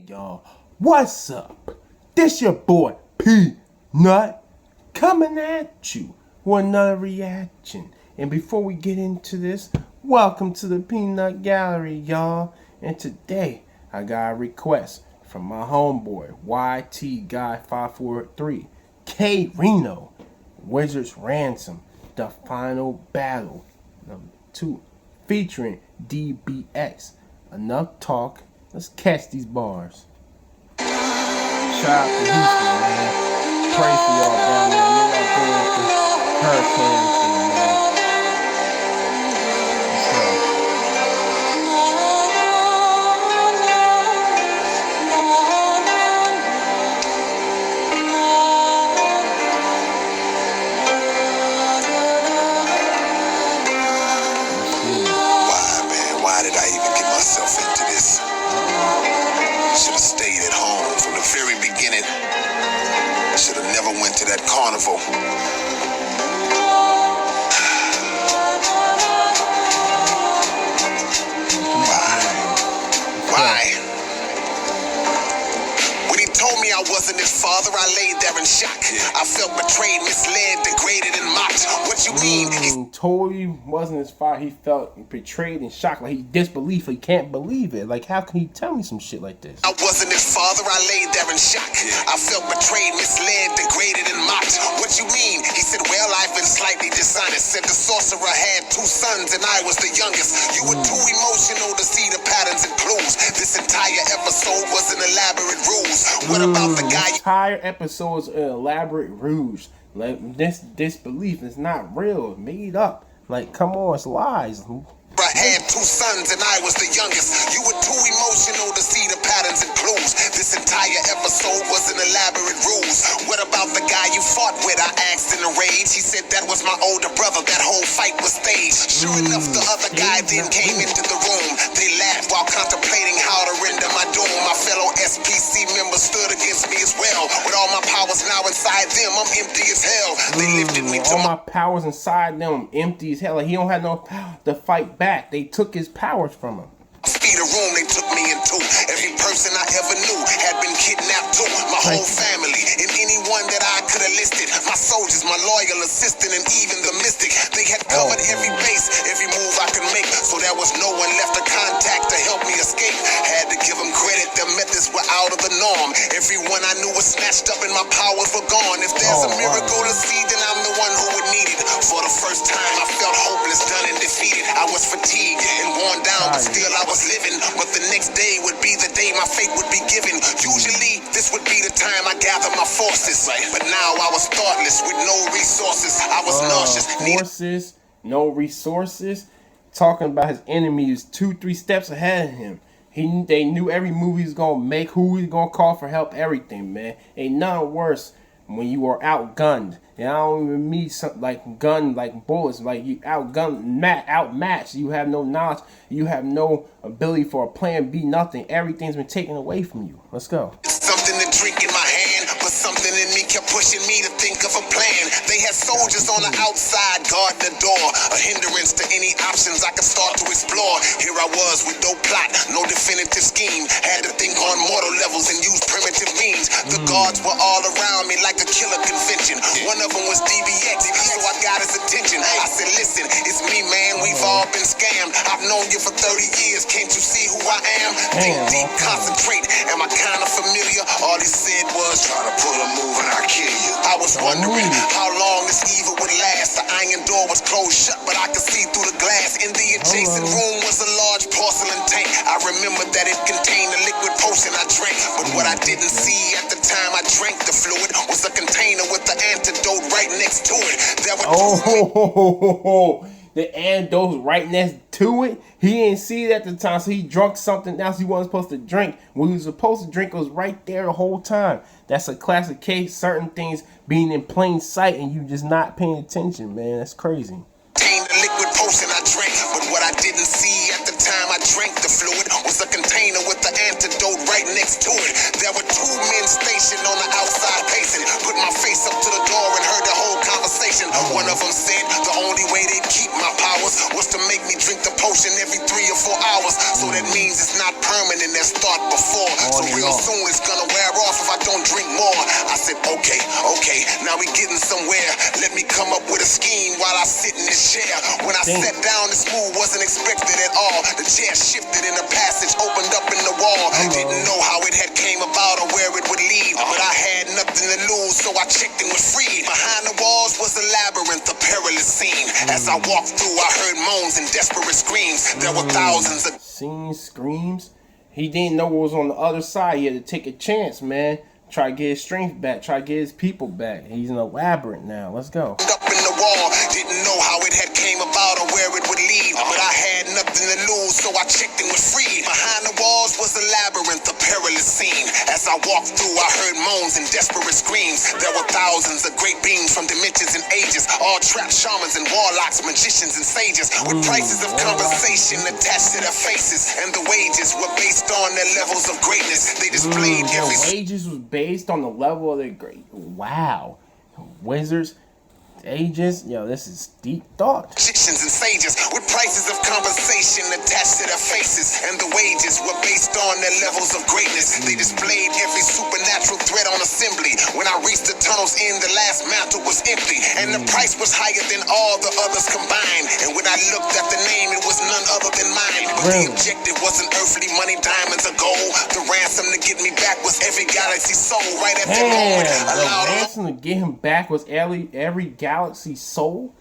y'all, what's up? This your boy Peanut coming at you with another reaction. And before we get into this, welcome to the Peanut Gallery, y'all. And today I got a request from my homeboy YT Guy 543, K-RINO Wizards Ransom, the final battle number 2, featuring DBX. Enough talk. Let's catch these bars. Shout out to Houston, man. Pray for y'all down there. I know y'all going through hurricane thing, man. Let's go. Why did I even get myself into this? Should have stayed at home from the very beginning. Should have never went to that carnival. Why? When he told me I wasn't his father, I laid there in shock. I felt betrayed, misled, degraded, and mocked. What you mean? He told you wasn't his father. He felt betrayed and shocked, like he disbelief. He can't believe it. Like, how can he tell me some shit like this? I wasn't his father. I laid there in shock. I felt betrayed, misled, degraded, and mocked. What you mean? He said, well, I've been slightly dishonest. Said the sorcerer had 2 sons and I was the youngest. You were too emotional to see the patterns and clues. This entire episode was an elaborate ruse. What about the guy? Entire episode is an elaborate ruse. Like, this disbelief is not real. It's made up. Like, come on, it's lies. I had 2 sons and I was the youngest. You were too emotional to see the patterns and clues. This entire episode was an elaborate ruse. What about the guy you fought with? I asked in a rage. He said that was my older brother. That whole fight was staged. Sure enough, the other guy then came into the room. They laughed while contemplating how to render my doom. My fellow SPC members stood against me as well. With all my powers now inside them, I'm empty as hell. They lifted me to all my powers inside them, I'm empty as hell. Like, he don't have no power to fight back. They took his powers from him. Speed of room they took me into. Every person I ever knew had been kidnapped too. My whole family and anyone that I could have listed. My soldiers, my loyal assistant, and even the mystic. They had covered every base, every move I could make. So there was no one left to contact to help me escape. Had to give them credit, their methods were out of the norm. Everyone I knew was snatched up and my powers were gone. If there's a miracle to see, then I'm the one who would need it. For the first time I felt hopeless, done and defeated. I was fatigued and worn down, but still I was living. But the next day would be the day my fate would be given. Usually this would be the time I gather my forces, but now I was thoughtless with no resources. I was nauseous. No resources. Talking about his enemies 2-3 steps ahead of him. They knew every move he was gonna make, who he was gonna call for help, everything, man. Ain't nothing worse when you are outgunned. And I don't even mean something like gun, like bullets, like you outmatched. You have no knowledge. You have no ability for a plan B, nothing. Everything's been taken away from you. Let's go. Something to drink in my hand, but something in me kept pushing me to think of a plan. They had soldiers on the outside guarding the door, a hindrance to any options I could start to explore. Here I was with no plot, no definitive scheme. Had to think on mortal levels and use primitive means. The guards were all around me like a killer convention. One of them was DBX, so I got his attention. I said, listen, it's me, man, we've all been scammed. I've known you for 30 years, can't you see who I am? Think deep, concentrate, am I kind of familiar? All he said was, try to pull a move and I'll kill you. I was wondering how long this evil would last. The iron door was closed shut, but I could see through the glass. In the adjacent room was a large porcelain tank. I remembered that it contained a liquid potion I drank. But what I didn't see at the time I drank the fluid was a container with the antidote right next to it. There were the antidote right next to it. He didn't see it at the time, so he drunk something else he wasn't supposed to drink. What he was supposed to drink was right there the whole time. That's a classic case. Certain things being in plain sight and you just not paying attention, man. That's crazy. The liquid potion I drank, but what I didn't see at the time I drank the fluid was a container with the antidote right next to it. There were 2 men stationed on the outside pacing. Put my face up to the door and heard the whole conversation. One of them said the only way they'd keep my powers was to make me drink the potion. potion every 3 or 4 hours. So that means it's not permanent as thought before. So real soon it's gonna wear off if I don't drink more. I said, okay, now we getting somewhere. Let me come up with a scheme while I sit in this chair. When I sat down, this move wasn't expected at all. The chair shifted and the passage opened up in the wall. Didn't know how it had came about or where it would lead, but I had nothing to lose, so I checked and was freed. Behind the walls was a labyrinth, a perilous scene. As I walked through, I heard moans and desperate screams. There were thousands of screams. He didn't know what was on the other side. He had to take a chance, man. Try to get his strength back. Try to get his people back. He's in a labyrinth now. Let's go. Up in the wall, didn't know how it had came about or where it would lead, but I had nothing to lose, so I checked and was freed. Behind the walls was a labyrinth, a perilous scene. As I walked through, I heard moans and desperate screams. There were thousands of great beings from dimensions and ages, all trapped shamans and warlocks, magicians and sages, with prices of compensation attached to their faces, and the wages were based on their levels of greatness. They displayed every wages was based on the level of their great. Wow, wizards, ages, this is deep thought. Magicians and sages with prices of compensation attached to their faces, and the wages were based on their levels of greatness. They displayed every supernatural threat on assembly. When I reached the tunnel's end, the last mantle was empty, and the price was higher than all the others combined. And when I looked at the name, it was none other than mine. But the objective wasn't earthly money, diamonds, or gold. The ransom to get me back was every galaxy soul. Right at that moment, the ransom to get him back was every galaxy soul,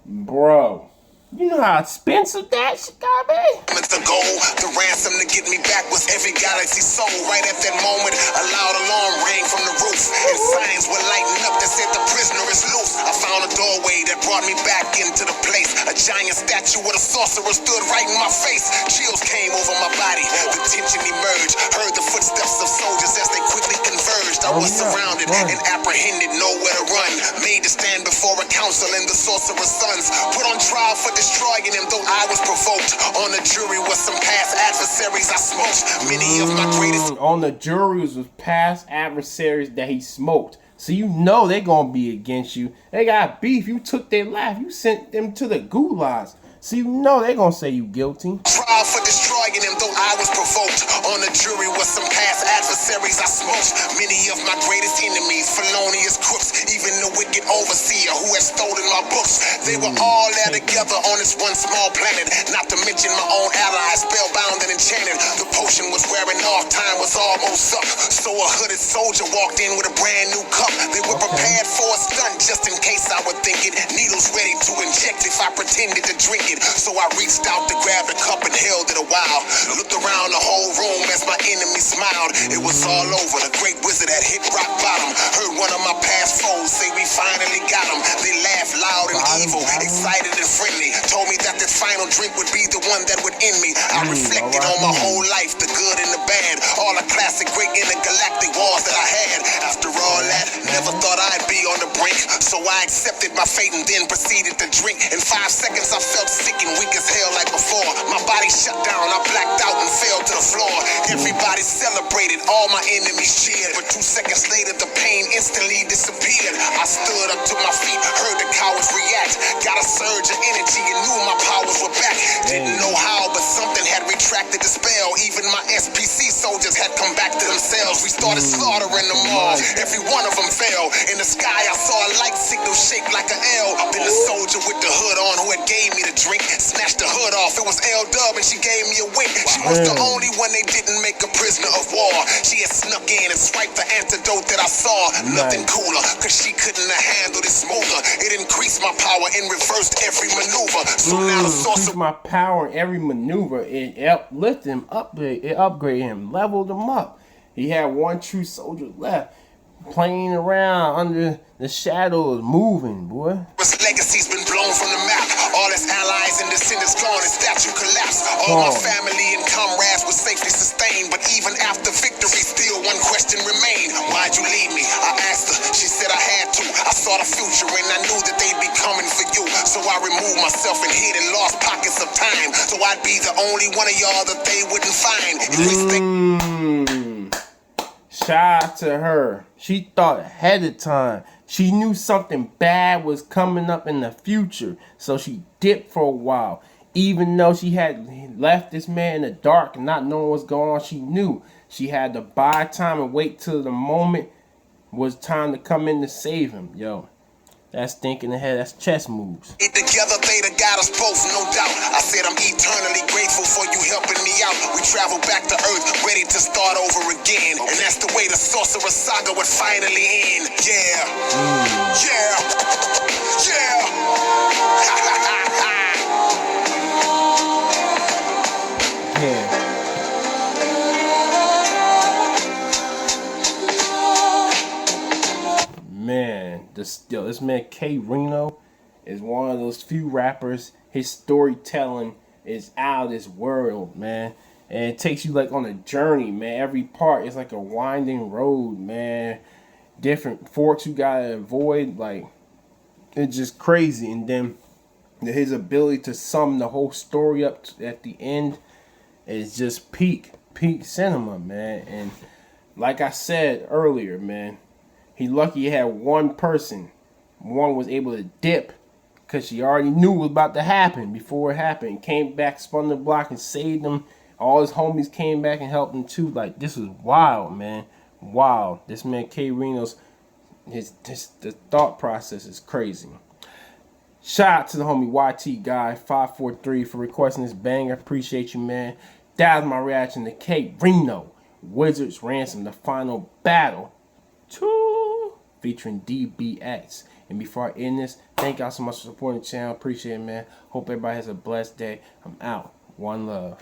bro. You know how expensive that shit gotta be? The goal, the ransom to get me back was every galaxy soul. Right at that moment, a loud alarm rang from the roof, and signs were lighting up that said the prisoner is loose. I found a doorway that brought me back into the place. A giant statue with a sorcerer stood right in my face. Chills came over my body, the tension emerged. Heard the footsteps of soldiers as they quickly converged. I was surrounded and apprehended, nowhere to run. Made to stand before a council and the sorcerer's sons. Put on trial for destroying him, though I was provoked. On the jury was some past adversaries I smoked. Many of my greatest on the jury was past adversaries that he smoked. So you know they're gonna be against you. They got beef. You took their life. You sent them to the gulags. So you know they're gonna say you guilty. Trial for destroying him, though I was provoked. On the jury was some past adversaries I smoked. Many of my greatest enemies, felonious crooks, even the wicked overseer who had stolen my books. They were all there together on this one small planet. Not to mention my own allies, spellbound and enchanted. The potion was wearing off, time was almost up. So a hooded soldier walked in with a brand new cup. They were prepared for a stunt just in case I would think it. Needles ready to inject if I pretended to drink it. So I reached out to grab the cup and held it a while. Looked around the whole room as my enemy smiled. It was all over. The great wizard had hit rock bottom. Heard one of my past foes say we finally got him. They laughed loud and evil, excited and friendly. Told me that this final drink would be the one that would end me. I reflected on my whole life, the good and the bad. All the classic great intergalactic wars that I had. After all that, never thought I'd be on the brink. So I accepted my fate and then proceeded to drink. In 5 seconds I felt sick and weak as hell like before. My body shut down, I blacked out and fell to the floor. Everybody celebrated, all my enemies cheered. But 2 seconds later, the pain instantly disappeared. I stood up to my feet, heard the cowards react. Got a surge of energy and knew my powers were back. Didn't know how, but something had retracted the spell. Even my SPC soldiers had come back to themselves. We started slaughtering them all. Every one of them fell. In the sky, I saw a light signal shaped like an L. Up in the soldier with the hood on who had gave me the drink. Snatched the hood off, it was L-Dub and she gave me a wink. She was the only one they didn't make a prisoner of war. She had snuck in and swiped the antidote that I saw. Nothing cooler, cause she couldn't have handled it smoother. It increased my power and reversed every maneuver. So now the sorcerer my power in every maneuver. It uplifted him, it upgraded him, leveled him up. He had one true soldier left, playing around under the shadows, moving, boy. His legacy's been blown from the map. All his allies and descendants gone, his statue collapsed. All my family and comrades were safely sustained. But even after victory, still one question remained. Why'd you leave me? I asked her. She said I had to. I saw the future and I knew that they'd be coming for you. So I removed myself and hid in lost pockets of time. So I'd be the only one of y'all that they wouldn't find. Shout out to her. She thought ahead of time. She knew something bad was coming up in the future, so she dipped for a while. Even though she had left this man in the dark and not knowing what's going on, she knew she had to buy time and wait till the moment was time to come in to save him. Yo, that's thinking ahead. That's chess moves. Together they done got us both, no doubt. I said I'm eternally grateful for you helping me out. We travel back to Earth, ready to start over again. And that's the way the Sorcerer Saga would finally end. Yeah. Yeah. Yeah. Yeah. Man, this man K-RINO is one of those few rappers. His storytelling is out of this world, man. And it takes you like on a journey, man. Every part is like a winding road, man. Different forks you gotta avoid, like it's just crazy. And then his ability to sum the whole story up at the end is just peak cinema, man. And like I said earlier, man, he lucky he had one person. One was able to dip because she already knew what was about to happen before it happened. Came back, spun the block, and saved him. All his homies came back and helped him too. Like, this was wild, man. Wild. This man K-RINO's the thought process is crazy. Shout out to the homie YT guy 543 for requesting this banger. Appreciate you, man. That was my reaction to K-RINO Wizards Ransom, the final battle 2 featuring DBX. And before I end this, thank y'all so much for supporting the channel. Appreciate it, man. Hope everybody has a blessed day. I'm out. One love.